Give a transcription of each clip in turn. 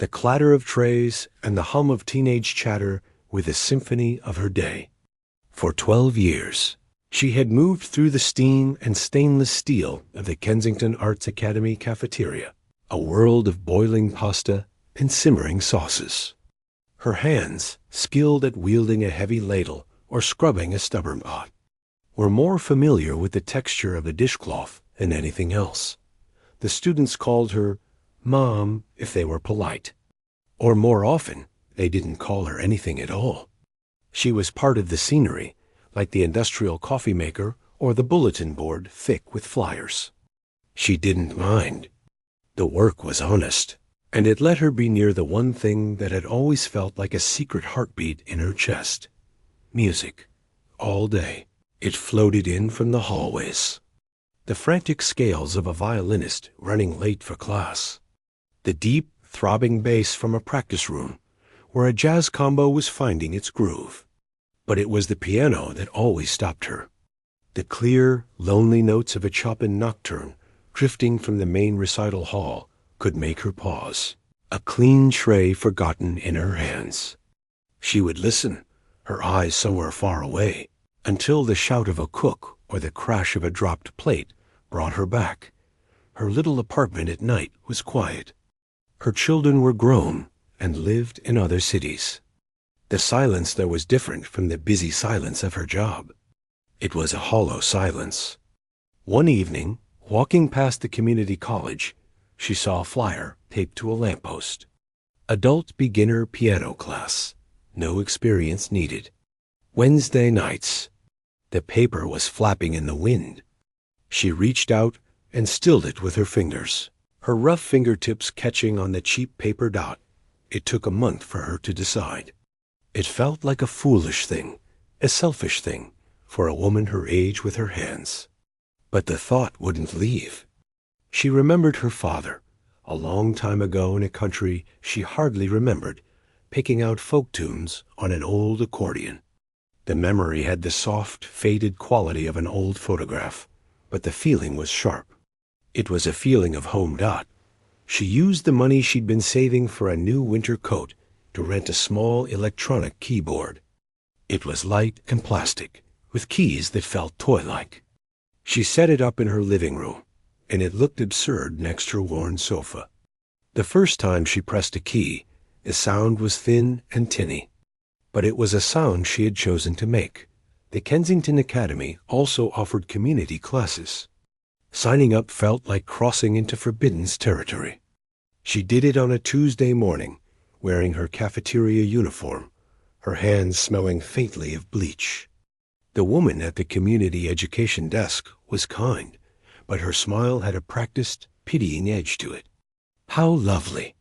The clatter of trays and the hum of teenage chatter were the symphony of her day. For 12 years, she had moved through the steam and stainless steel of the Kensington Arts Academy cafeteria, a world of boiling pasta and simmering sauces. Her hands, skilled at wielding a heavy ladle or scrubbing a stubborn pot, were more familiar with the texture of a dishcloth than anything else. The students called her Mom if they were polite, or more often, they didn't call her anything at all. She was part of the scenery, like the industrial coffee maker or the bulletin board thick with flyers. She didn't mind. The work was honest, and it let her be near the one thing that had always felt like a secret heartbeat in her chest. Music. All day, it floated in from the hallways. The frantic scales of a violinist running late for class. The deep, throbbing bass from a practice room, where a jazz combo was finding its groove. But it was the piano that always stopped her. The clear, lonely notes of a Chopin nocturne drifting from the main recital hall could make her pause, a clean tray forgotten in her hands. She would listen, her eyes somewhere far away, until the shout of a cook or the crash of a dropped plate brought her back. Her little apartment at night was quiet. Her children were grown and lived in other cities. The silence there was different from the busy silence of her job. It was a hollow silence. One evening, walking past the community college, she saw a flyer taped to a lamppost. Adult beginner piano class. No experience needed. Wednesday nights. The paper was flapping in the wind. She reached out and stilled it with her fingers, her rough fingertips catching on the cheap paper dot. It took a month for her to decide. It felt like a foolish thing, a selfish thing, for a woman her age with her hands. But the thought wouldn't leave. She remembered her father, a long time ago in a country she hardly remembered, picking out folk tunes on an old accordion. The memory had the soft, faded quality of an old photograph, but the feeling was sharp. It was a feeling of home. She used the money she'd been saving for a new winter coat to rent a small electronic keyboard. It was light and plastic, with keys that felt toy-like. She set it up in her living room, and it looked absurd next her worn sofa. The first time she pressed a key, the sound was thin and tinny. But it was a sound she had chosen to make. The Kensington Academy also offered community classes. Signing up felt like crossing into forbidden territory. She did it on a Tuesday morning, wearing her cafeteria uniform, her hands smelling faintly of bleach. The woman at the community education desk was kind, but her smile had a practiced, pitying edge to it. How lovely!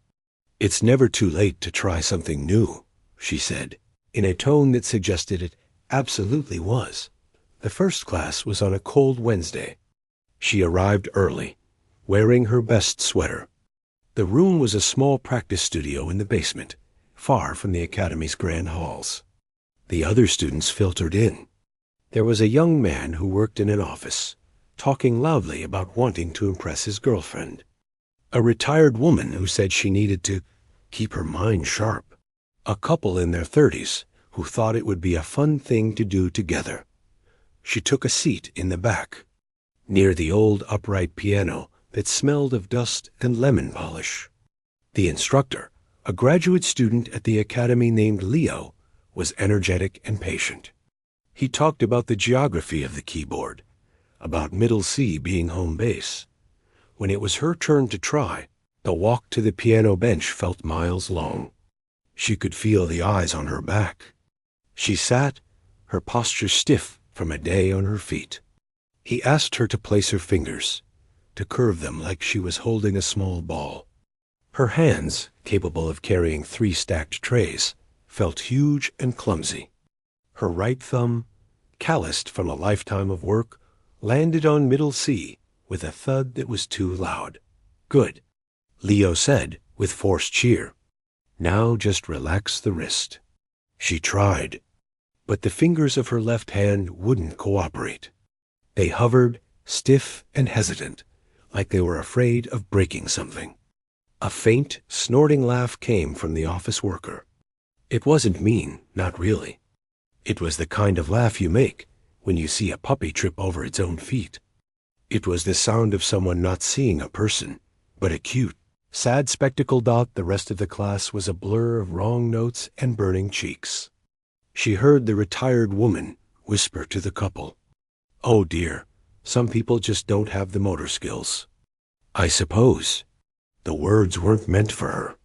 "It's never too late to try something new," she said, in a tone that suggested it absolutely was. The first class was on a cold Wednesday. She arrived early, wearing her best sweater. The room was a small practice studio in the basement, far from the Academy's grand halls. The other students filtered in. There was a young man who worked in an office, talking loudly about wanting to impress his girlfriend. A retired woman who said she needed to keep her mind sharp. A couple in their 30s who thought it would be a fun thing to do together. She took a seat in the back, near the old upright piano that smelled of dust and lemon polish. The instructor, a graduate student at the academy named Leo, was energetic and patient. He talked about the geography of the keyboard, about middle C being home base. When it was her turn to try, the walk to the piano bench felt miles long. She could feel the eyes on her back. She sat, her posture stiff from a day on her feet. He asked her to place her fingers, to curve them like she was holding a small ball. Her hands, capable of carrying 3 stacked trays, felt huge and clumsy. Her right thumb, calloused from a lifetime of work, landed on middle C with a thud that was too loud. "Good," Leo said with forced cheer. "Now just relax the wrist." She tried, but the fingers of her left hand wouldn't cooperate. They hovered, stiff and hesitant, like they were afraid of breaking something. A faint, snorting laugh came from the office worker. It wasn't mean, not really. It was the kind of laugh you make when you see a puppy trip over its own feet. It was the sound of someone not seeing a person, but a cute, sad spectacle. The rest of the class was a blur of wrong notes and burning cheeks. She heard the retired woman whisper to the couple, "Oh dear, some people just don't have the motor skills." I suppose the words weren't meant for her,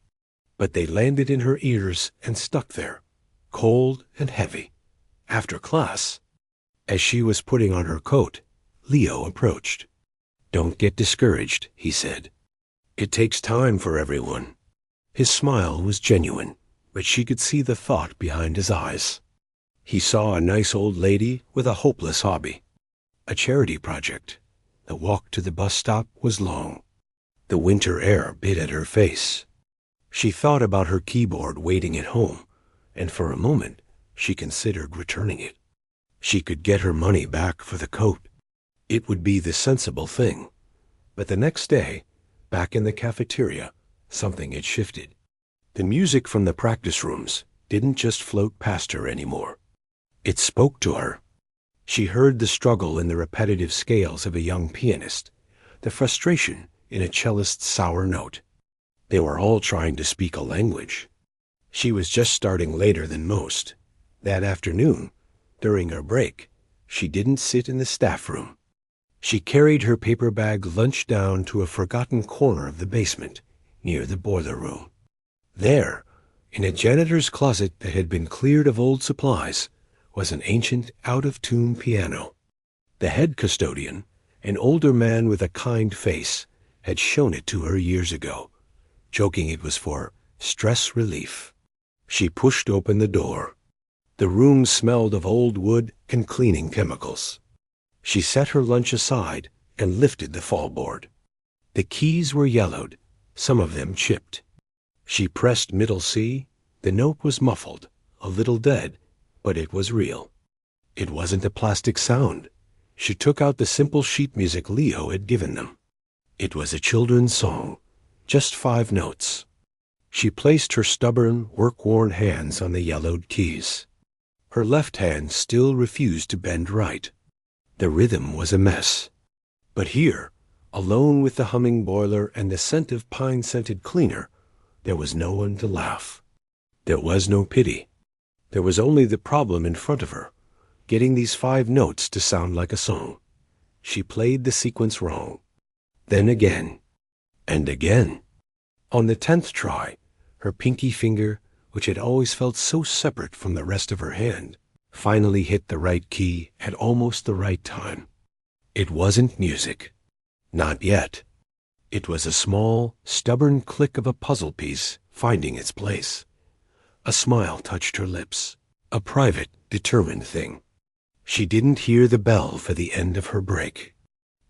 but they landed in her ears and stuck there, cold and heavy. After class, as she was putting on her coat, Leo approached. "Don't get discouraged," he said. "It takes time for everyone." His smile was genuine, but she could see the thought behind his eyes. He saw a nice old lady with a hopeless hobby, a charity project. The walk to the bus stop was long. The winter air bit at her face. She thought about her keyboard waiting at home, and for a moment she considered returning it. She could get her money back for the coat. It would be the sensible thing. But the next day, back in the cafeteria, something had shifted. The music from the practice rooms didn't just float past her anymore. It spoke to her. She heard the struggle in the repetitive scales of a young pianist, the frustration in a cellist's sour note. They were all trying to speak a language. She was just starting later than most. That afternoon, during her break, she didn't sit in the staff room. She carried her paper bag lunch down to a forgotten corner of the basement, near the boiler room. There, in a janitor's closet that had been cleared of old supplies, was an ancient, out-of-tune piano. The head custodian, an older man with a kind face, had shown it to her years ago, joking it was for stress relief. She pushed open the door. The room smelled of old wood and cleaning chemicals. She set her lunch aside and lifted the fallboard. The keys were yellowed, some of them chipped. She pressed middle C. The note was muffled, a little dead, but it was real. It wasn't a plastic sound. She took out the simple sheet music Leo had given them. It was a children's song, just 5 notes. She placed her stubborn, work-worn hands on the yellowed keys. Her left hand still refused to bend right. The rhythm was a mess. But here, alone with the humming boiler and the scent of pine-scented cleaner, there was no one to laugh. There was no pity. There was only the problem in front of her, getting these 5 notes to sound like a song. She played the sequence wrong. Then again, and again. On the 10th try, her pinky finger, which had always felt so separate from the rest of her hand, finally hit the right key at almost the right time. It wasn't music. Not yet. It was a small, stubborn click of a puzzle piece finding its place. A smile touched her lips, a private, determined thing. She didn't hear the bell for the end of her break.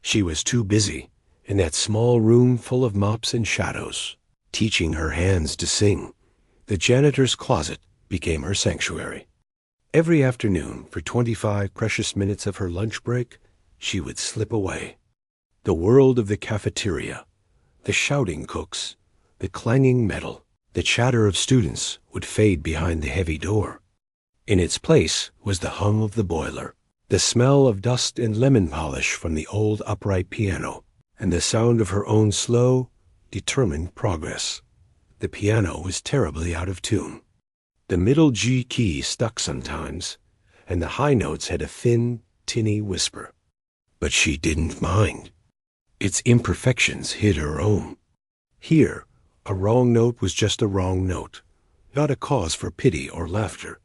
She was too busy, in that small room full of mops and shadows, teaching her hands to sing. The janitor's closet became her sanctuary. Every afternoon, for 25 precious minutes of her lunch break, she would slip away. The world of the cafeteria, the shouting cooks, the clanging metal, the chatter of students would fade behind the heavy door. In its place was the hum of the boiler, the smell of dust and lemon polish from the old upright piano, and the sound of her own slow, determined progress. The piano was terribly out of tune. The middle G key stuck sometimes, and the high notes had a thin, tinny whisper. But she didn't mind. Its imperfections hid her own. Here, a wrong note was just a wrong note, not a cause for pity or laughter.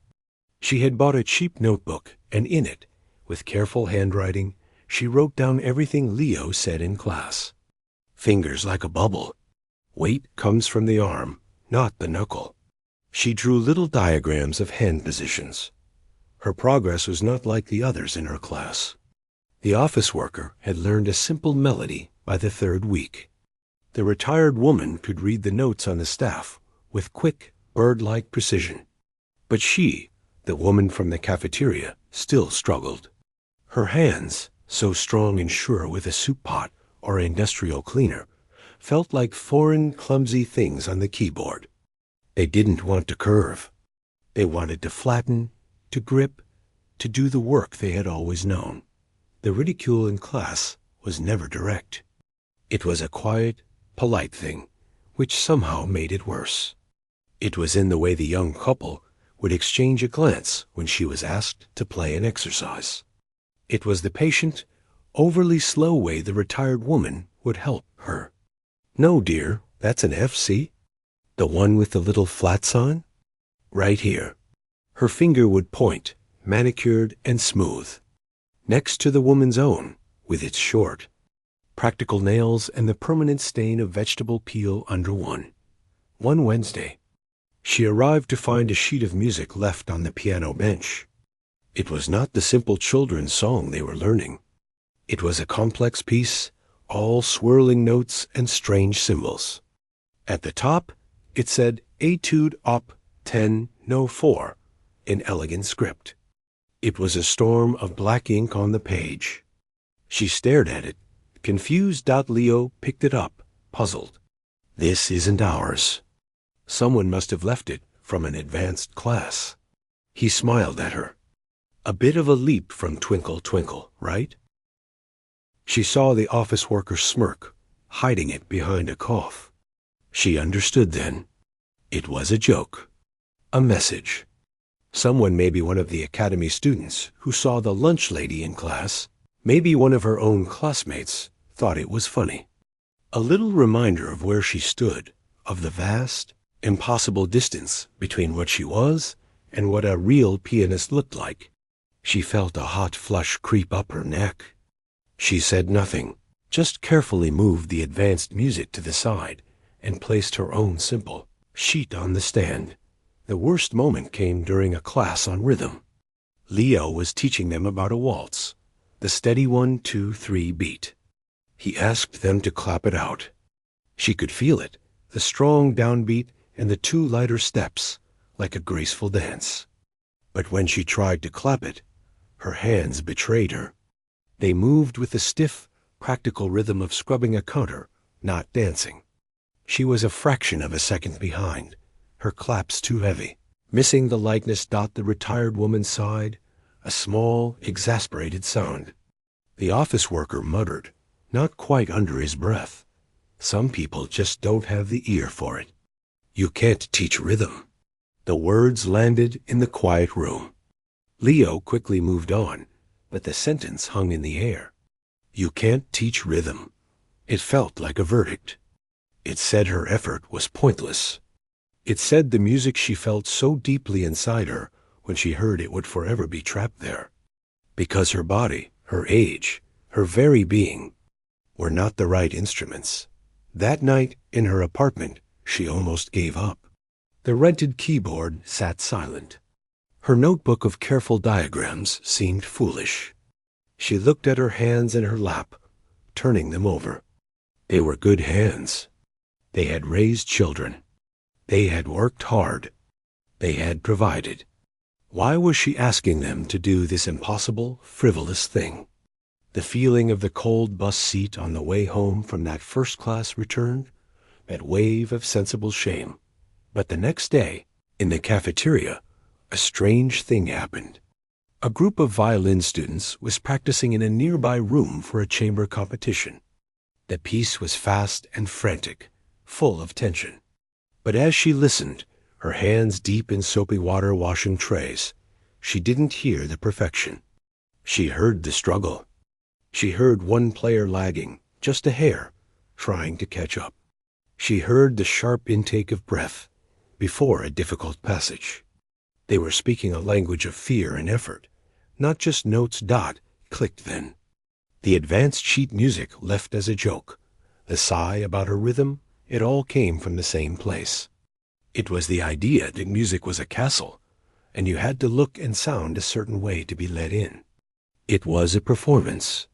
She had bought a cheap notebook, and in it, with careful handwriting, she wrote down everything Leo said in class. Fingers like a bubble. Weight comes from the arm, not the knuckle. She drew little diagrams of hand positions. Her progress was not like the others in her class. The office worker had learned a simple melody by the 3rd week. The retired woman could read the notes on the staff with quick, bird-like precision. But she, the woman from the cafeteria, still struggled. Her hands, so strong and sure with a soup pot or industrial cleaner, felt like foreign, clumsy things on the keyboard. They didn't want to curve. They wanted to flatten, to grip, to do the work they had always known. The ridicule in class was never direct. It was a quiet, polite thing, which somehow made it worse. It was in the way the young couple would exchange a glance when she was asked to play an exercise. It was the patient, overly slow way the retired woman would help her. "No, dear, that's an F, see? The one with the little flats on? Right here." Her finger would point, manicured and smooth, next to the woman's own, with its short, practical nails and the permanent stain of vegetable peel under one. One Wednesday, she arrived to find a sheet of music left on the piano bench. It was not the simple children's song they were learning. It was a complex piece, all swirling notes and strange symbols. At the top, it said Etude Op. 10, No. 4, in elegant script. It was a storm of black ink on the page. She stared at it, confused. Leo picked it up, puzzled. "This isn't ours. Someone must have left it from an advanced class." He smiled at her. A bit of a leap from Twinkle, Twinkle, right? She saw the office worker smirk, hiding it behind a cough. She understood then. It was a joke. A message. Someone, maybe one of the academy students who saw the lunch lady in class, maybe one of her own classmates, thought it was funny. A little reminder of where she stood, of the vast, impossible distance between what she was and what a real pianist looked like. She felt a hot flush creep up her neck. She said nothing, just carefully moved the advanced music to the side and placed her own simple sheet on the stand. The worst moment came during a class on rhythm. Leo was teaching them about a waltz, the steady 1-2-3 beat. He asked them to clap it out. She could feel it, the strong downbeat and the two lighter steps, like a graceful dance. But when she tried to clap it, her hands betrayed her. They moved with the stiff, practical rhythm of scrubbing a counter, not dancing. She was a fraction of a second behind, her claps too heavy. Missing the likeness. The retired woman sighed, a small, exasperated sound. The office worker muttered, not quite under his breath, "Some people just don't have the ear for it. You can't teach rhythm." The words landed in the quiet room. Leo quickly moved on, but the sentence hung in the air. You can't teach rhythm. It felt like a verdict. It said her effort was pointless. It said the music she felt so deeply inside her when she heard it would forever be trapped there. Because her body, her age, her very being, were not the right instruments. That night, in her apartment, she almost gave up. The rented keyboard sat silent. Her notebook of careful diagrams seemed foolish. She looked at her hands in her lap, turning them over. They were good hands. They had raised children. They had worked hard. They had provided. Why was she asking them to do this impossible, frivolous thing? The feeling of the cold bus seat on the way home from that first class returned, that wave of sensible shame. But the next day, in the cafeteria, a strange thing happened. A group of violin students was practicing in a nearby room for a chamber competition. The piece was fast and frantic, full of tension. But as she listened, her hands deep in soapy water washing trays, she didn't hear the perfection. She heard the struggle. She heard one player lagging, just a hair, trying to catch up. She heard the sharp intake of breath before a difficult passage. They were speaking a language of fear and effort, not just notes. Clicked then. The advanced sheet music left as a joke. The sigh about her rhythm, it all came from the same place. It was the idea that music was a castle, and you had to look and sound a certain way to be let in. It was a performance.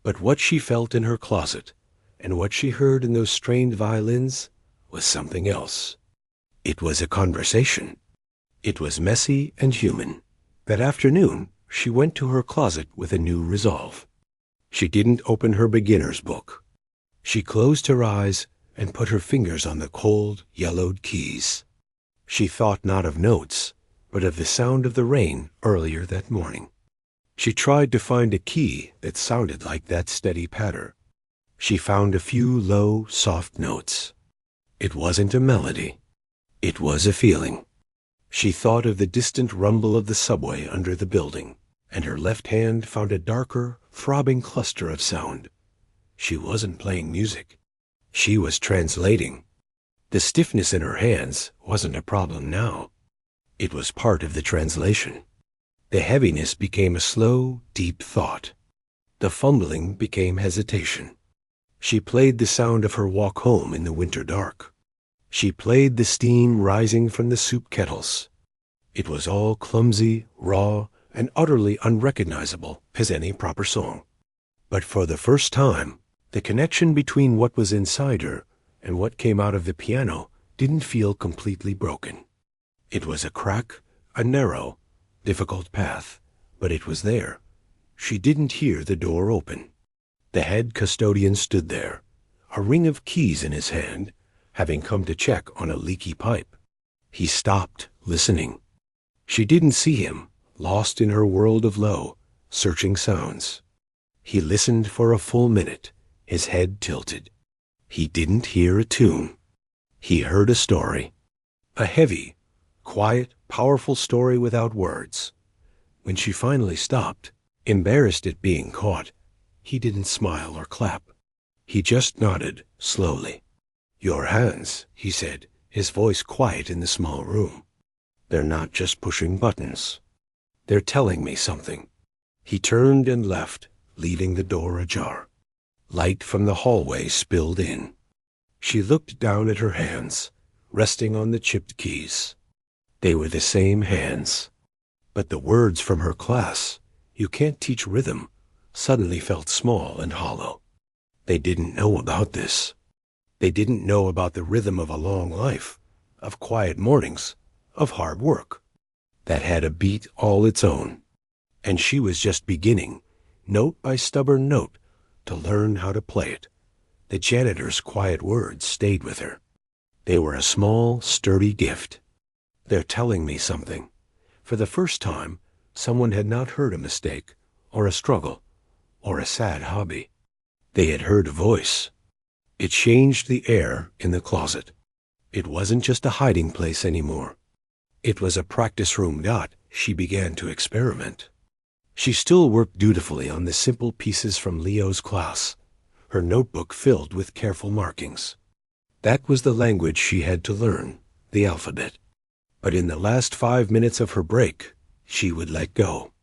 But what she felt in her closet, and what she heard in those strained violins, was something else. It was a conversation. It was messy and human. That afternoon, she went to her closet with a new resolve. She didn't open her beginner's book. She closed her eyes and put her fingers on the cold, yellowed keys. She thought not of notes, but of the sound of the rain earlier that morning. She tried to find a key that sounded like that steady patter. She found a few low, soft notes. It wasn't a melody. It was a feeling. She thought of the distant rumble of the subway under the building, and her left hand found a darker, throbbing cluster of sound. She wasn't playing music. She was translating. The stiffness in her hands wasn't a problem now. It was part of the translation. The heaviness became a slow, deep thought. The fumbling became hesitation. She played the sound of her walk home in the winter dark. She played the steam rising from the soup kettles. It was all clumsy, raw, and utterly unrecognizable as any proper song. But for the first time, the connection between what was inside her and what came out of the piano didn't feel completely broken. It was a crack, a narrow, difficult path, but it was there. She didn't hear the door open. The head custodian stood there, a ring of keys in his hand, having come to check on a leaky pipe. He stopped, listening. She didn't see him, lost in her world of low, searching sounds. He listened for a full minute, his head tilted. He didn't hear a tune. He heard a story. A heavy, quiet, powerful story without words. When she finally stopped, embarrassed at being caught, he didn't smile or clap. He just nodded, slowly. "Your hands," he said, his voice quiet in the small room. "They're not just pushing buttons. They're telling me something." He turned and left, leaving the door ajar. Light from the hallway spilled in. She looked down at her hands, resting on the chipped keys. They were the same hands. But the words from her class, "You can't teach rhythm," suddenly felt small and hollow. They didn't know about this. They didn't know about the rhythm of a long life, of quiet mornings, of hard work, that had a beat all its own. And she was just beginning, note by stubborn note, to learn how to play it. The janitor's quiet words stayed with her. They were a small, sturdy gift. "They're telling me something." For the first time, someone had not heard a mistake, or a struggle, or a sad hobby. They had heard a voice. It changed the air in the closet. It wasn't just a hiding place anymore. It was a practice room. She began to experiment. She still worked dutifully on the simple pieces from Leo's class, her notebook filled with careful markings. That was the language she had to learn, the alphabet. But in the last 5 minutes of her break, she would let go.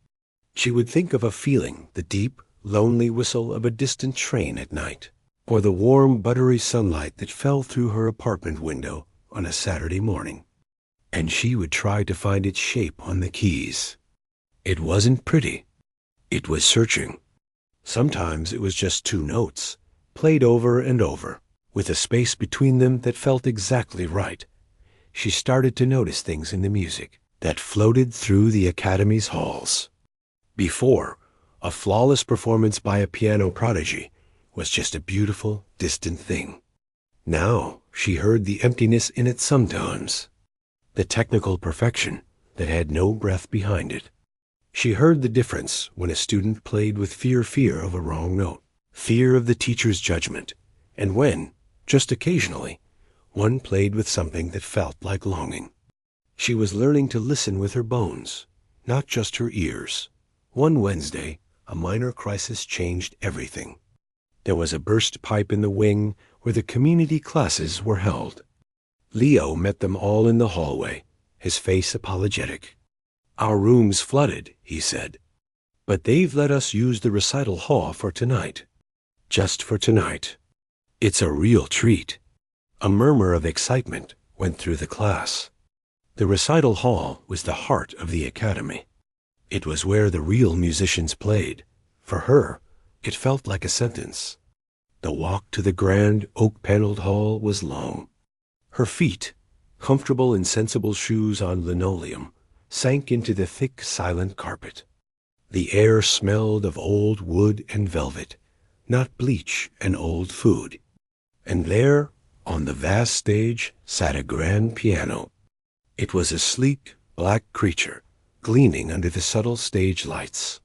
She would think of a feeling, the deep, lonely whistle of a distant train at night, or the warm, buttery sunlight that fell through her apartment window on a Saturday morning. And she would try to find its shape on the keys. It wasn't pretty. It was searching. Sometimes it was just 2 notes, played over and over, with a space between them that felt exactly right. She started to notice things in the music that floated through the Academy's halls. Before, a flawless performance by a piano prodigy was just a beautiful, distant thing. Now she heard the emptiness in it sometimes, the technical perfection that had no breath behind it. She heard the difference when a student played with fear of a wrong note, fear of the teacher's judgment, and when, just occasionally, one played with something that felt like longing. She was learning to listen with her bones, not just her ears. One Wednesday, a minor crisis changed everything. There was a burst pipe in the wing where the community classes were held. Leo met them all in the hallway, his face apologetic. "Our room's flooded," he said. "But they've let us use the recital hall for tonight. Just for tonight. It's a real treat." A murmur of excitement went through the class. The recital hall was the heart of the academy. It was where the real musicians played. For her, it felt like a sentence. The walk to the grand oak-paneled hall was long. Her feet, comfortable and sensible shoes on linoleum, sank into the thick, silent carpet. The air smelled of old wood and velvet, not bleach and old food. And there, On the vast stage sat a grand piano. It was a sleek, black creature, gleaming under the subtle stage lights.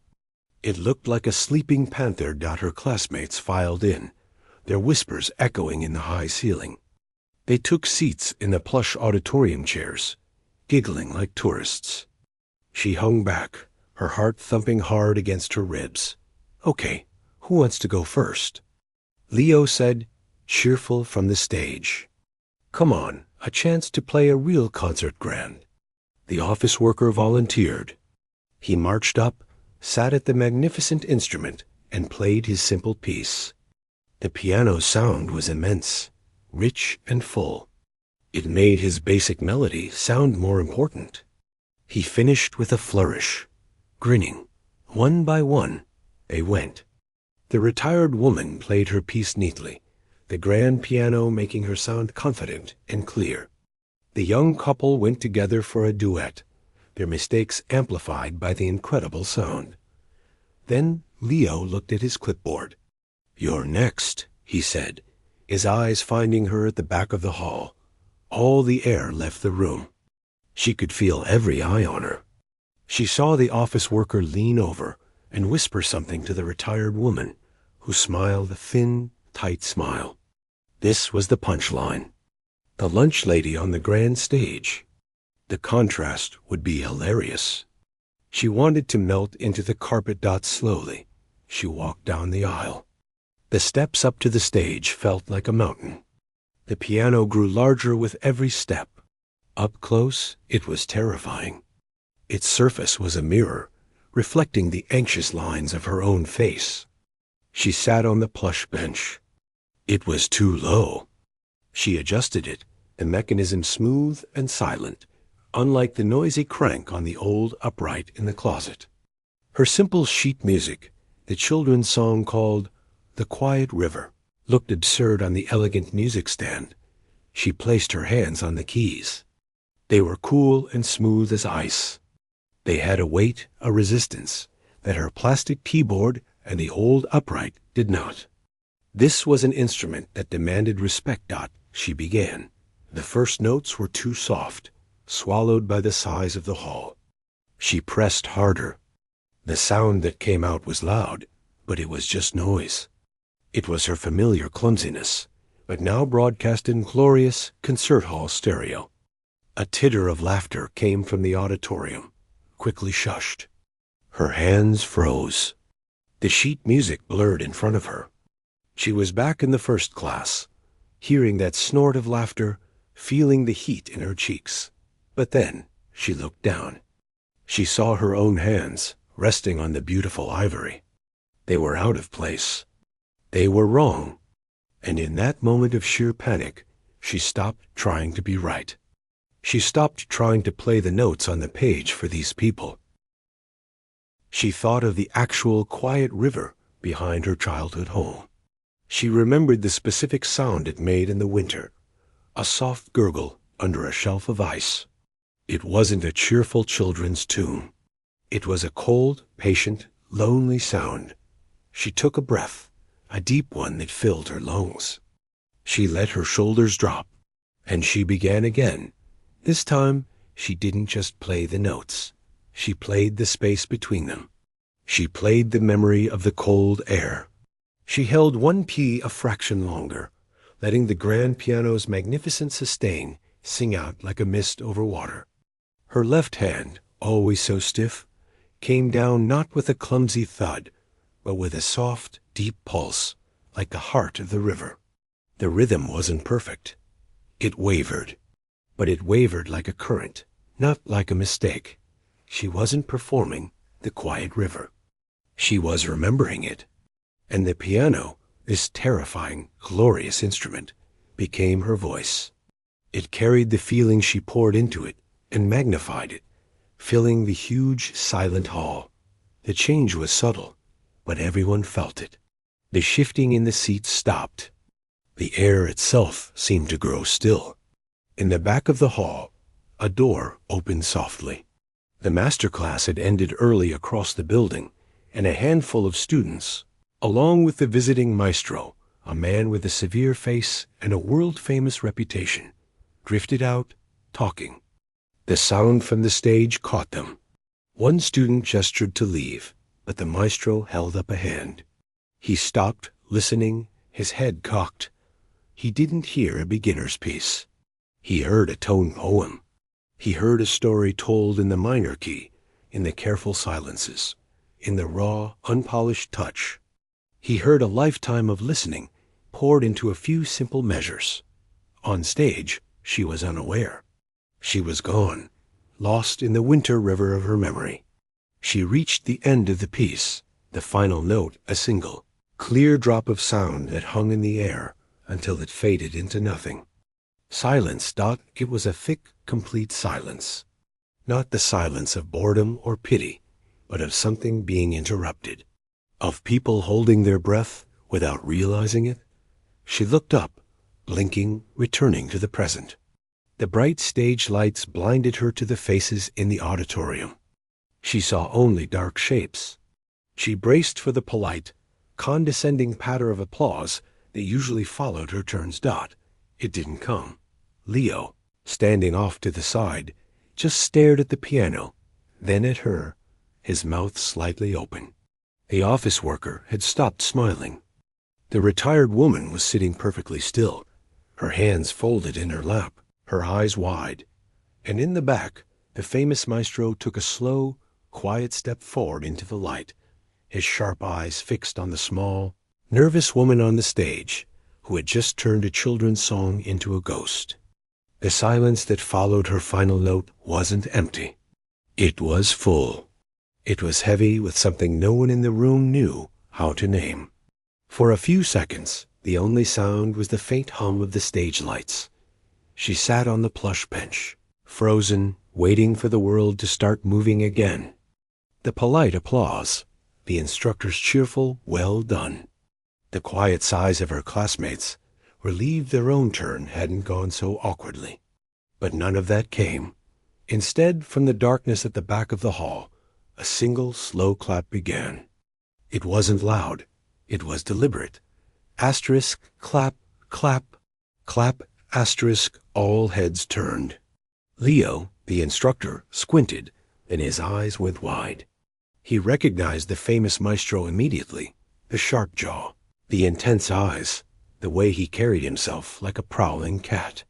It looked like a sleeping panther. Her classmates filed in, their whispers echoing in the high ceiling. They took seats in the plush auditorium chairs, giggling like tourists. She hung back, her heart thumping hard against her ribs. "Okay, who wants to go first?" Leo said, cheerful from the stage. "Come on, a chance to play a real concert grand." The office worker volunteered. He marched up, sat at the magnificent instrument, and played his simple piece. The piano's sound was immense, rich and full. It made his basic melody sound more important. He finished with a flourish. Grinning, one by one, they went. The retired woman played her piece neatly, the grand piano making her sound confident and clear. The young couple went together for a duet, their mistakes amplified by the incredible sound. Then Leo looked at his clipboard. "You're next," he said, his eyes finding her at the back of the hall. All the air left the room. She could feel every eye on her. She saw the office worker lean over and whisper something to the retired woman, who smiled a thin, tight smile. This was the punchline. The lunch lady on the grand stage. The contrast would be hilarious. She wanted to melt into the carpet dots slowly. She walked down the aisle. The steps up to the stage felt like a mountain. The piano grew larger with every step. Up close, it was terrifying. Its surface was a mirror, reflecting the anxious lines of her own face. She sat on the plush bench. It was too low. She adjusted it, the mechanism smooth and silent, unlike the noisy crank on the old upright in the closet. Her simple sheet music, the children's song called "The Quiet River," looked absurd on the elegant music stand. She placed her hands on the keys. They were cool and smooth as ice. They had a weight, a resistance, that her plastic keyboard and the old upright did not. This was an instrument that demanded respect. She began. The first notes were too soft, swallowed by the size of the hall. She pressed harder. The sound that came out was loud, but it was just noise. It was her familiar clumsiness, but now broadcast in glorious concert hall stereo. A titter of laughter came from the auditorium, quickly shushed. Her hands froze. The sheet music blurred in front of her. She was back in the first class, hearing that snort of laughter, feeling the heat in her cheeks. But then she looked down. She saw her own hands resting on the beautiful ivory. They were out of place. They were wrong. And in that moment of sheer panic, she stopped trying to be right. She stopped trying to play the notes on the page for these people. She thought of the actual quiet river behind her childhood home. She remembered the specific sound it made in the winter, a soft gurgle under a shelf of ice. It wasn't a cheerful children's tune. It was a cold, patient, lonely sound. She took a breath, a deep one that filled her lungs. She let her shoulders drop, and she began again. This time, she didn't just play the notes. She played the space between them. She played the memory of the cold air. She held one key a fraction longer, letting the grand piano's magnificent sustain sing out like a mist over water. Her left hand, always so stiff, came down not with a clumsy thud, but with a soft, deep pulse, like the heart of the river. The rhythm wasn't perfect. It wavered. But it wavered like a current, not like a mistake. She wasn't performing the quiet river. She was remembering it. And the piano, this terrifying, glorious instrument, became her voice. It carried the feeling she poured into it and magnified it, filling the huge, silent hall. The change was subtle, but everyone felt it. The shifting in the seats stopped. The air itself seemed to grow still. In the back of the hall, a door opened softly. The master class had ended early across the building, and a handful of students, along with the visiting maestro, a man with a severe face and a world-famous reputation, drifted out, talking. The sound from the stage caught them. One student gestured to leave, but the maestro held up a hand. He stopped, listening, his head cocked. He didn't hear a beginner's piece. He heard a tone poem. He heard a story told in the minor key, in the careful silences, in the raw, unpolished touch. He heard a lifetime of listening poured into a few simple measures. On stage, she was unaware. She was gone, lost in the winter river of her memory. She reached the end of the piece, the final note a single, clear drop of sound that hung in the air until it faded into nothing. Silence, Dot, it was a thick, complete silence. Not the silence of boredom or pity, but of something being interrupted. Of people holding their breath without realizing it. She looked up, blinking, returning to the present. The bright stage lights blinded her to the faces in the auditorium. She saw only dark shapes. She braced for the polite, condescending patter of applause that usually followed her turns. Dot. It didn't come. Leo, standing off to the side, just stared at the piano, then at her, his mouth slightly open. The office worker had stopped smiling. The retired woman was sitting perfectly still, her hands folded in her lap, her eyes wide. And in the back, the famous maestro took a slow, quiet step forward into the light, his sharp eyes fixed on the small, nervous woman on the stage, who had just turned a children's song into a ghost. The silence that followed her final note wasn't empty. It was full. It was heavy with something no one in the room knew how to name. For a few seconds, the only sound was the faint hum of the stage lights. She sat on the plush bench, frozen, waiting for the world to start moving again. The polite applause, the instructor's cheerful, well done. The quiet sighs of her classmates, relieved their own turn hadn't gone so awkwardly. But none of that came. Instead, from the darkness at the back of the hall, a single slow clap began. It wasn't loud. It was deliberate. Asterisk, clap, clap, clap, asterisk, all heads turned. Leo, the instructor, squinted, and his eyes went wide. He recognized the famous maestro immediately, the sharp jaw, the intense eyes, the way he carried himself like a prowling cat.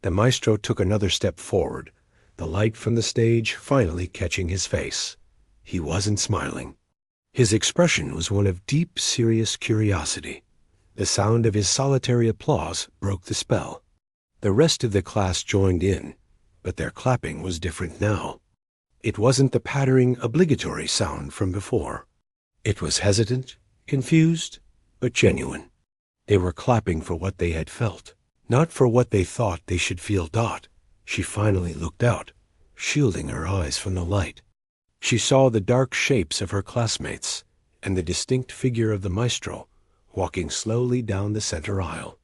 The maestro took another step forward, the light from the stage finally catching his face. He wasn't smiling. His expression was one of deep, serious curiosity. The sound of his solitary applause broke the spell. The rest of the class joined in, but their clapping was different now. It wasn't the pattering, obligatory sound from before. It was hesitant, confused, but genuine. They were clapping for what they had felt, not for what they thought they should feel. Dot. She finally looked out, shielding her eyes from the light. She saw the dark shapes of her classmates and the distinct figure of the maestro walking slowly down the center aisle.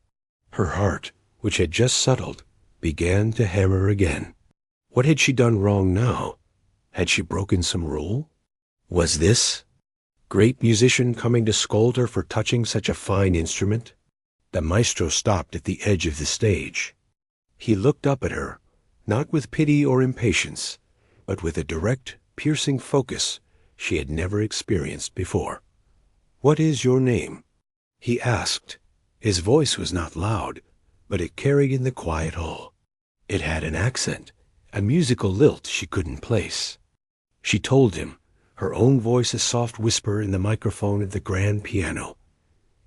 Her heart, which had just settled, began to hammer again. What had she done wrong now? Had she broken some rule? Was this great musician coming to scold her for touching such a fine instrument? The maestro stopped at the edge of the stage. He looked up at her, not with pity or impatience, but with a direct, piercing focus she had never experienced before. "What is your name?" he asked. His voice was not loud, but it carried in the quiet hall. It had an accent, a musical lilt she couldn't place. She told him, her own voice a soft whisper in the microphone of the grand piano.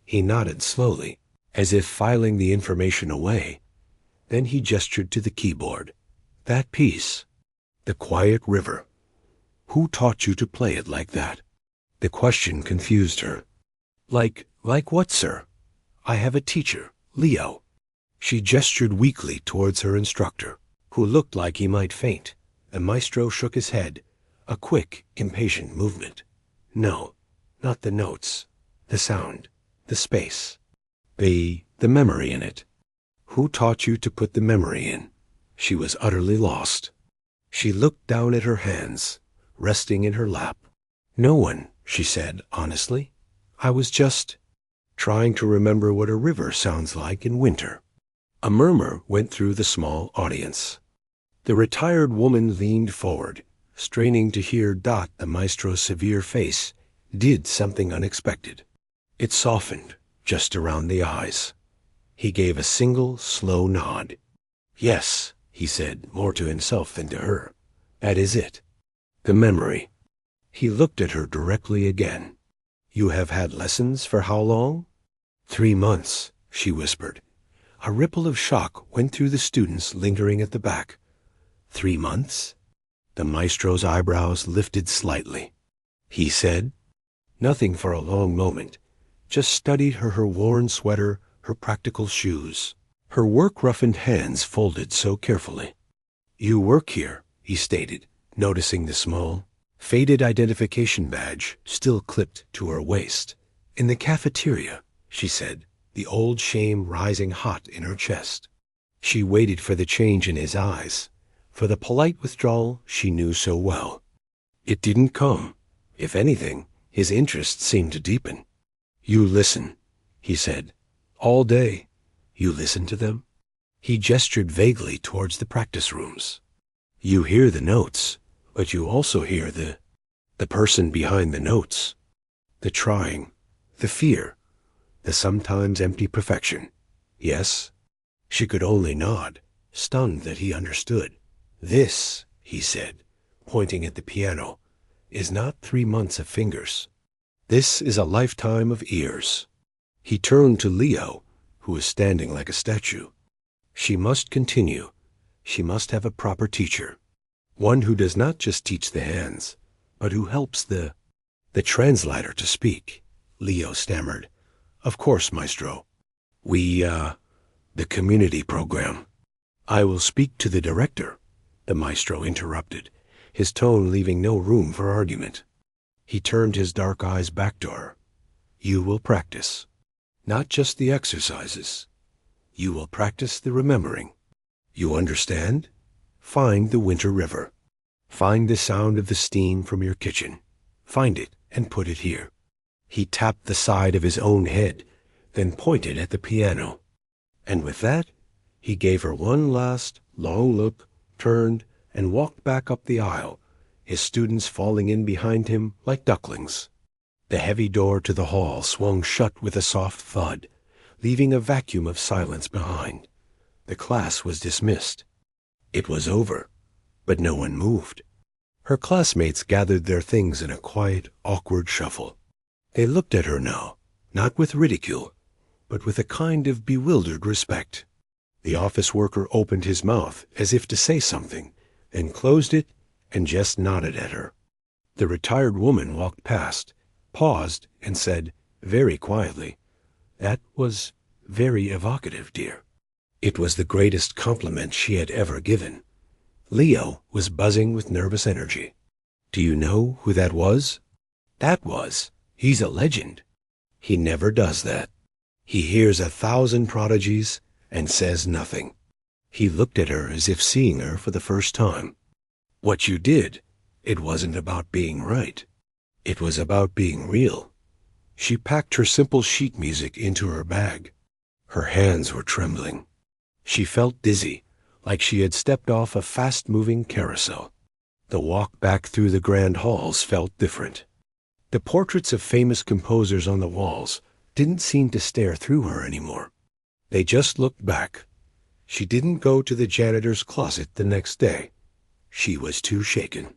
He nodded slowly, as if filing the information away. Then he gestured to the keyboard. That piece, The Quiet River. Who taught you to play it like that? The question confused her. Like what, sir? I have a teacher, Leo. She gestured weakly towards her instructor, who looked like he might faint. The maestro shook his head, a quick, impatient movement. No, not the notes, the sound, the space, the memory in it. Who taught you to put the memory in? She was utterly lost. She looked down at her hands, resting in her lap. No one, she said honestly. I was just... trying to remember what a river sounds like in winter. A murmur went through the small audience. The retired woman leaned forward, straining to hear Dot. The maestro's severe face did something unexpected. It softened just around the eyes. He gave a single, slow nod. "Yes," he said, more to himself than to her. "That is it. The memory." He looked at her directly again. "You have had lessons for how long?" "3 months," she whispered. A ripple of shock went through the students lingering at the back. 3 months? The maestro's eyebrows lifted slightly. He said nothing for a long moment, just studied her worn sweater, her practical shoes, her work-roughened hands folded so carefully. "You work here," he stated, noticing the small, faded identification badge still clipped to her waist. "In the cafeteria," she said, the old shame rising hot in her chest. She waited for the change in his eyes, for the polite withdrawal she knew so well. It didn't come. If anything, his interest seemed to deepen. "You listen," he said. "All day. You listen to them?" He gestured vaguely towards the practice rooms. "You hear the notes, but you also hear the person behind the notes. The trying, the fear, the sometimes empty perfection. Yes?" She could only nod, stunned that he understood. "This," he said, pointing at the piano, "is not 3 months of fingers. This is a lifetime of ears." He turned to Leo, who was standing like a statue. "She must continue. She must have a proper teacher. One who does not just teach the hands, but who helps the translator to speak." Leo stammered. "Of course, maestro. The community program." "I will speak to the director," the maestro interrupted, his tone leaving no room for argument. He turned his dark eyes back to her. "You will practice. Not just the exercises. You will practice the remembering. You understand? Find the winter river. Find the sound of the steam from your kitchen. Find it and put it here." He tapped the side of his own head, then pointed at the piano. And with that, he gave her one last, long look, turned, and walked back up the aisle, his students falling in behind him like ducklings. The heavy door to the hall swung shut with a soft thud, leaving a vacuum of silence behind. The class was dismissed. It was over, but no one moved. Her classmates gathered their things in a quiet, awkward shuffle. They looked at her now, not with ridicule, but with a kind of bewildered respect. The office worker opened his mouth as if to say something, then closed it and just nodded at her. The retired woman walked past, paused, and said, very quietly, "That was very evocative, dear." It was the greatest compliment she had ever given. Leo was buzzing with nervous energy. "Do you know who that was?" "That was. He's a legend. He never does that. He hears 1,000 prodigies and says nothing." He looked at her as if seeing her for the first time. "What you did, it wasn't about being right. It was about being real." She packed her simple sheet music into her bag. Her hands were trembling. She felt dizzy, like she had stepped off a fast-moving carousel. The walk back through the grand halls felt different. The portraits of famous composers on the walls didn't seem to stare through her anymore. They just looked back. She didn't go to the janitor's closet the next day. She was too shaken.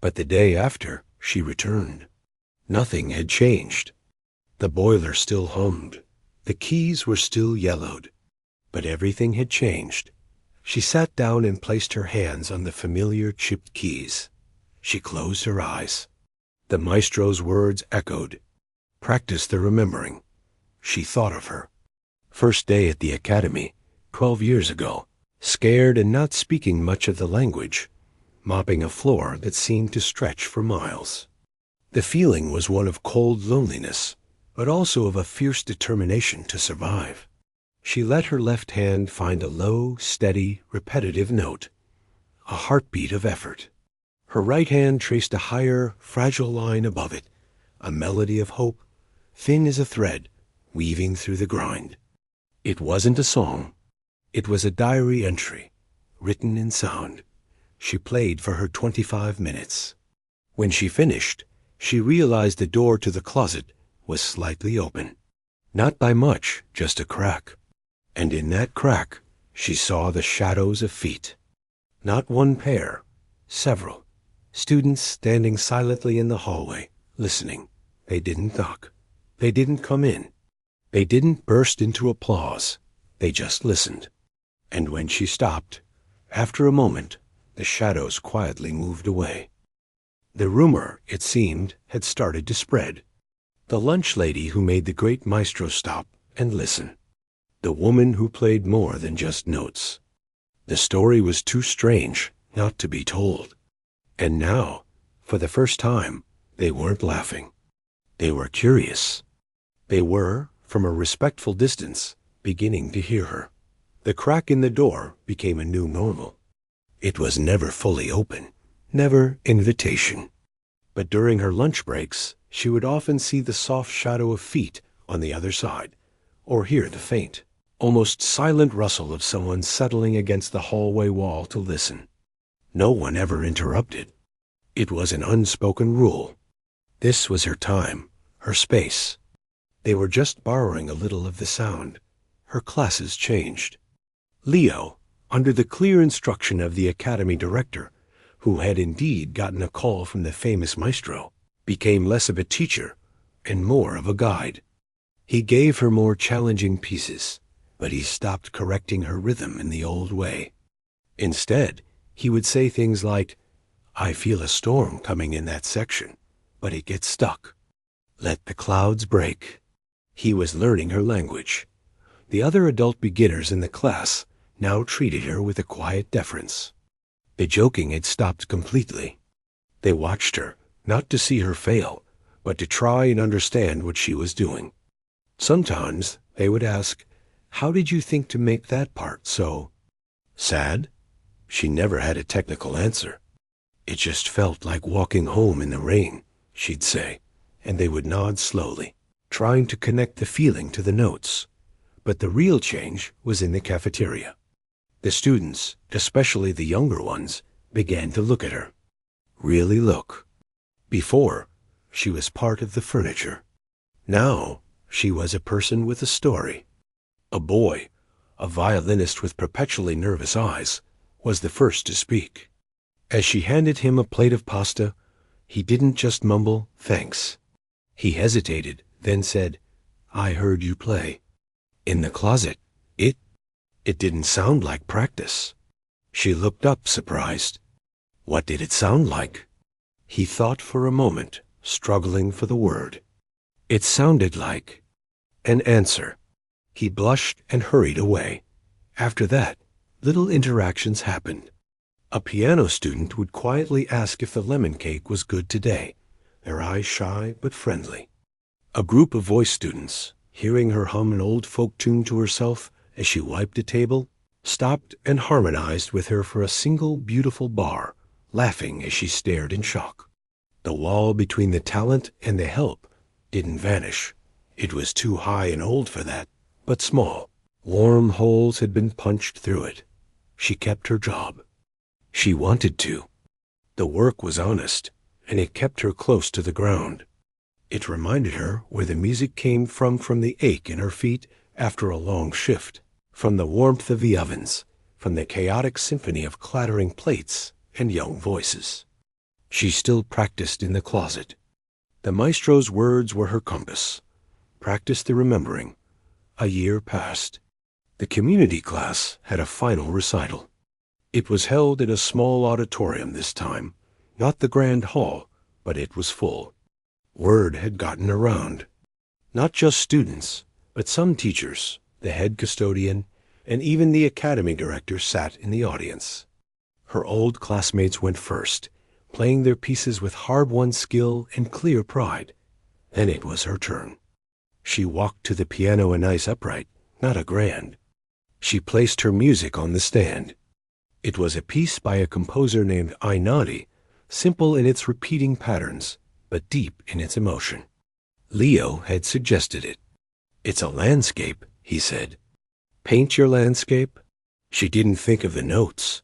But the day after, she returned. Nothing had changed. The boiler still hummed. The keys were still yellowed. But everything had changed. She sat down and placed her hands on the familiar chipped keys. She closed her eyes. The maestro's words echoed. "Practice the remembering." She thought of her. First day at the academy, 12 years ago, scared and not speaking much of the language, mopping a floor that seemed to stretch for miles. The feeling was one of cold loneliness, but also of a fierce determination to survive. She let her left hand find a low, steady, repetitive note, a heartbeat of effort. Her right hand traced a higher, fragile line above it, a melody of hope, thin as a thread, weaving through the grind. It wasn't a song. It was a diary entry, written in sound. She played for her 25 minutes. When she finished, she realized the door to the closet was slightly open. Not by much, just a crack. And in that crack, she saw the shadows of feet. Not one pair, several. Students standing silently in the hallway, listening. They didn't knock. They didn't come in. They didn't burst into applause. They just listened. And when she stopped, after a moment, the shadows quietly moved away. The rumor, it seemed, had started to spread. The lunch lady who made the great maestro stop and listen. The woman who played more than just notes. The story was too strange not to be told. And now, for the first time, they weren't laughing. They were curious. They were, from a respectful distance, beginning to hear her. The crack in the door became a new normal. It was never fully open, never invitation. But during her lunch breaks, she would often see the soft shadow of feet on the other side, or hear the faint, almost silent rustle of someone settling against the hallway wall to listen. No one ever interrupted. It was an unspoken rule. This was her time, her space. They were just borrowing a little of the sound. Her classes changed. Leo, under the clear instruction of the academy director, who had indeed gotten a call from the famous maestro, became less of a teacher and more of a guide. He gave her more challenging pieces, but he stopped correcting her rhythm in the old way. Instead, he would say things like, "I feel a storm coming in that section, but it gets stuck. Let the clouds break." He was learning her language. The other adult beginners in the class now treated her with a quiet deference. The joking had stopped completely. They watched her, not to see her fail, but to try and understand what she was doing. Sometimes they would ask, "How did you think to make that part so sad?" She never had a technical answer. "It just felt like walking home in the rain," she'd say, and they would nod slowly, trying to connect the feeling to the notes. But the real change was in the cafeteria. The students, especially the younger ones, began to look at her. Really look. Before, she was part of the furniture. Now, she was a person with a story. A boy, a violinist with perpetually nervous eyes, was the first to speak. As she handed him a plate of pasta, he didn't just mumble, "Thanks." He hesitated, then said, "I heard you play." "In the closet. It didn't sound like practice." She looked up, surprised. What did it sound like? He thought for a moment, struggling for the word. It sounded like an answer. He blushed and hurried away. After that, little interactions happened. A piano student would quietly ask if the lemon cake was good today, their eyes shy but friendly. A group of voice students, hearing her hum an old folk tune to herself as she wiped a table, stopped and harmonized with her for a single beautiful bar, laughing as she stared in shock. The wall between the talent and the help didn't vanish. It was too high and old for that, but small. Warm holes had been punched through it. She kept her job. She wanted to. The work was honest, and it kept her close to the ground. It reminded her where the music came from the ache in her feet after a long shift, from the warmth of the ovens, from the chaotic symphony of clattering plates and young voices. She still practiced in the closet. The maestro's words were her compass. Practice the remembering. A year passed. The community class had a final recital. It was held in a small auditorium this time, not the grand hall, but it was full. Word had gotten around. Not just students, but some teachers, the head custodian, and even the academy director sat in the audience. Her old classmates went first, playing their pieces with hard-won skill and clear pride. Then it was her turn. She walked to the piano a nice upright, not a grand. She placed her music on the stand. It was a piece by a composer named Ainadi, simple in its repeating patterns, but deep in its emotion. Leo had suggested it. "It's a landscape," he said. "Paint your landscape?" She didn't think of the notes.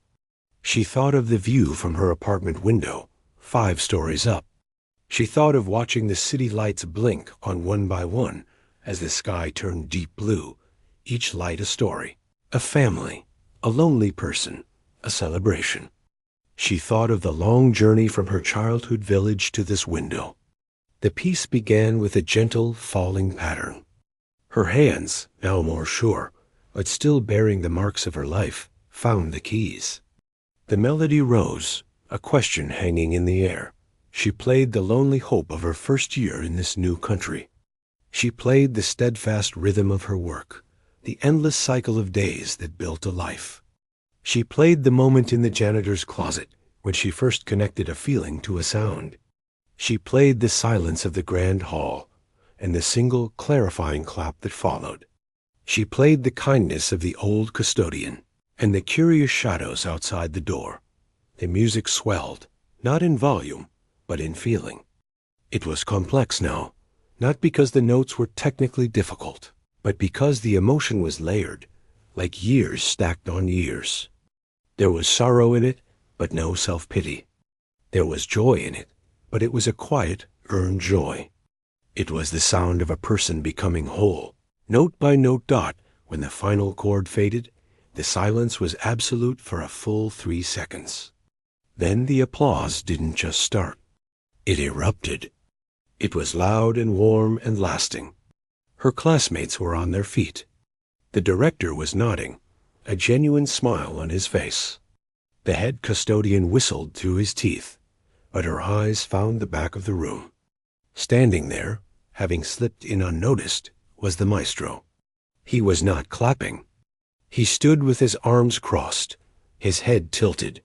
She thought of the view from her apartment window, 5 stories up. She thought of watching the city lights blink on one by one as the sky turned deep blue, each light a story, a family, a lonely person, a celebration. She thought of the long journey from her childhood village to this window. The piece began with a gentle falling pattern. Her hands, now more sure, but still bearing the marks of her life, found the keys. The melody rose, a question hanging in the air. She played the lonely hope of her first year in this new country. She played the steadfast rhythm of her work, the endless cycle of days that built a life. She played the moment in the janitor's closet when she first connected a feeling to a sound. She played the silence of the grand hall and the single clarifying clap that followed. She played the kindness of the old custodian and the curious shadows outside the door. The music swelled, not in volume, but in feeling. It was complex now, not because the notes were technically difficult, but because the emotion was layered, like years stacked on years. There was sorrow in it, but no self-pity. There was joy in it, but it was a quiet, earned joy. It was the sound of a person becoming whole. Note by note dot, when the final chord faded, the silence was absolute for a full 3 seconds. Then the applause didn't just start. It erupted. It was loud and warm and lasting. Her classmates were on their feet. The director was nodding, a genuine smile on his face. The head custodian whistled through his teeth, but her eyes found the back of the room. Standing there, having slipped in unnoticed, was the maestro. He was not clapping. He stood with his arms crossed, his head tilted,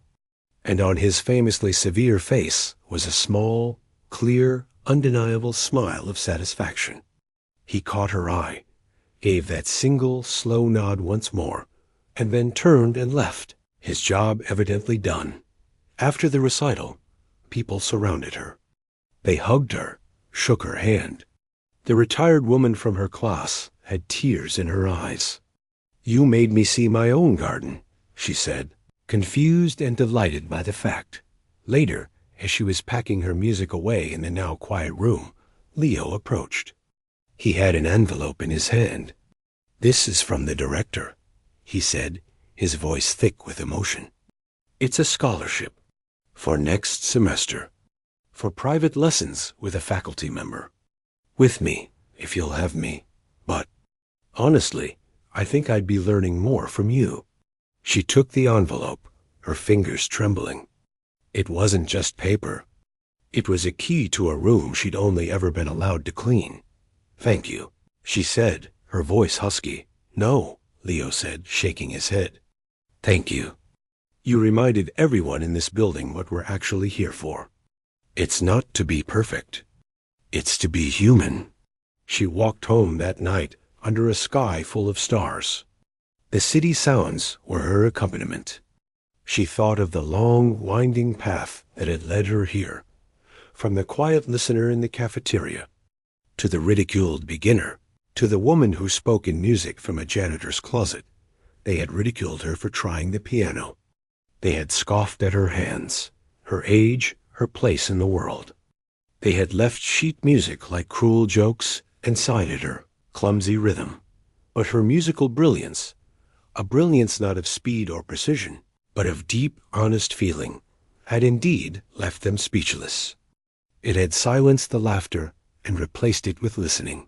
and on his famously severe face was a small, clear, undeniable smile of satisfaction. He caught her eye, gave that single, slow nod once more, and then turned and left, his job evidently done. After the recital, people surrounded her. They hugged her, shook her hand. The retired woman from her class had tears in her eyes. "You made me see my own garden," she said, confused and delighted by the fact. Later, as she was packing her music away in the now quiet room, Leo approached. He had an envelope in his hand. "This is from the director," he said, his voice thick with emotion. "It's a scholarship for next semester, for private lessons with a faculty member. With me, if you'll have me. But, honestly, I think I'd be learning more from you." She took the envelope, her fingers trembling. It wasn't just paper. It was a key to a room she'd only ever been allowed to clean. "Thank you," she said, her voice husky. "No," Leo said, shaking his head. "Thank you. You reminded everyone in this building what we're actually here for. It's not to be perfect. It's to be human." She walked home that night under a sky full of stars. The city sounds were her accompaniment. She thought of the long, winding path that had led her here, from the quiet listener in the cafeteria, to the ridiculed beginner, to the woman who spoke in music from a janitor's closet. They had ridiculed her for trying the piano. They had scoffed at her hands, her age, her place in the world. They had left sheet music like cruel jokes and sighed at her clumsy rhythm. But her musical brilliance, a brilliance not of speed or precision, but of deep, honest feeling, had indeed left them speechless. It had silenced the laughter and replaced it with listening.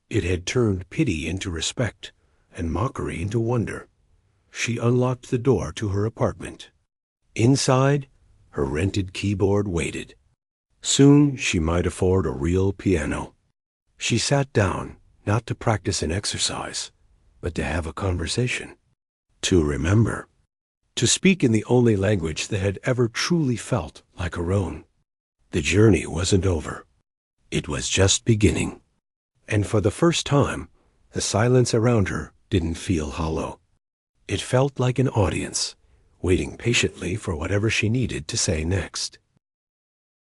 It had turned pity into respect and mockery into wonder. She unlocked the door to her apartment. Inside, her rented keyboard waited. Soon she might afford a real piano. She sat down, not to practice an exercise, but to have a conversation, to remember, to speak in the only language that had ever truly felt like her own. The journey wasn't over. It was just beginning. And for the first time, the silence around her didn't feel hollow. It felt like an audience, waiting patiently for whatever she needed to say next.